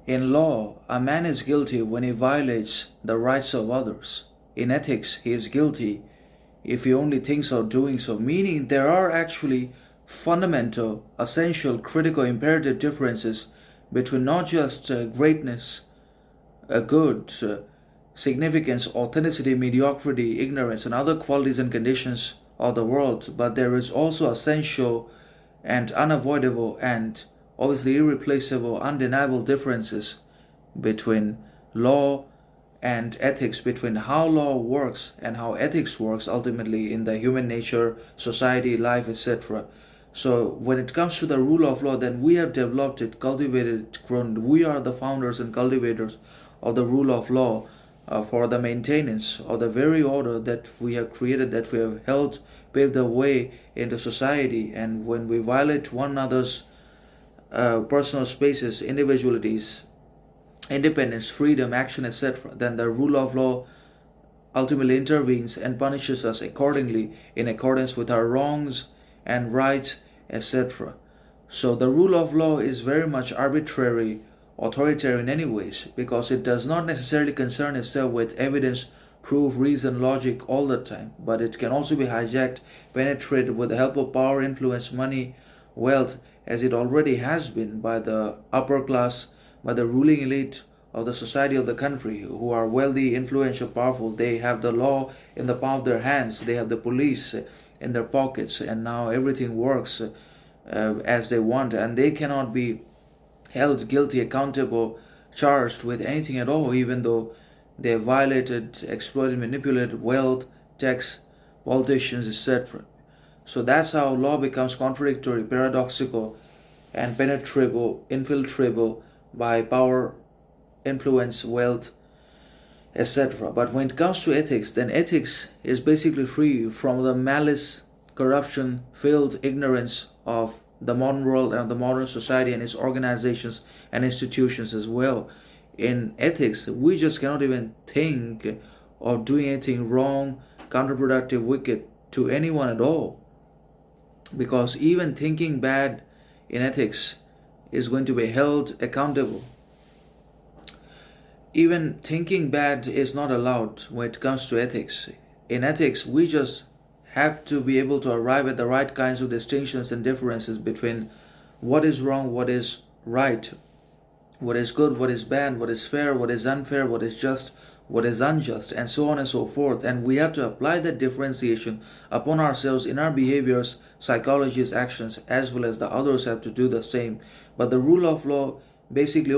In law, a man is guilty when he violates the rights of others. In ethics, he is guilty if he only thinks of doing so, meaning there are actually fundamental, essential, critical, imperative differences between not just greatness, good, significance, authenticity, mediocrity, ignorance, and other qualities and conditions of the world, but there is also essential and unavoidable and obviously irreplaceable, undeniable differences between law and ethics, between how law works and how ethics works ultimately in the human nature, society, life, etc. So when it comes to the rule of law, then we have developed it, cultivated it, grown. We are the founders and cultivators of the rule of law for the maintenance of the very order that we have created, that we have held, paved the way into society. And when we violate one another's personal spaces, individualities, independence, freedom, action, etc., then the rule of law ultimately intervenes and punishes us accordingly in accordance with our wrongs and rights, etc. So the rule of law is very much arbitrary, authoritarian in any ways, because it does not necessarily concern itself with evidence, proof, reason, logic all the time, but it can also be hijacked, penetrated with the help of power, influence, money, wealth, as it already has been by the upper class, by the ruling elite of the society of the country, who are wealthy, influential, powerful. They have the law in the palm of their hands, they have the police in their pockets, and now everything works as they want, and they cannot be held guilty, accountable, charged with anything at all, even though they have violated, exploited, manipulated wealth, tax, politicians, etc. So that's how law becomes contradictory, paradoxical, and penetrable, infiltrable by power, influence, wealth, etc. But when it comes to ethics, then ethics is basically free from the malice, corruption, filled ignorance of the modern world and the modern society and its organizations and institutions as well. In ethics, we just cannot even think of doing anything wrong, counterproductive, wicked to anyone at all. Because even thinking bad in ethics is going to be held accountable. Even thinking bad is not allowed when it comes to ethics. In ethics, we just have to be able to arrive at the right kinds of distinctions and differences between what is wrong, what is right, what is good, what is bad, what is fair, what is unfair, what is just, what is unjust, and so on and so forth. And we have to apply that differentiation upon ourselves in our behaviors, psychologies, actions, as well as the others have to do the same. But the rule of law basically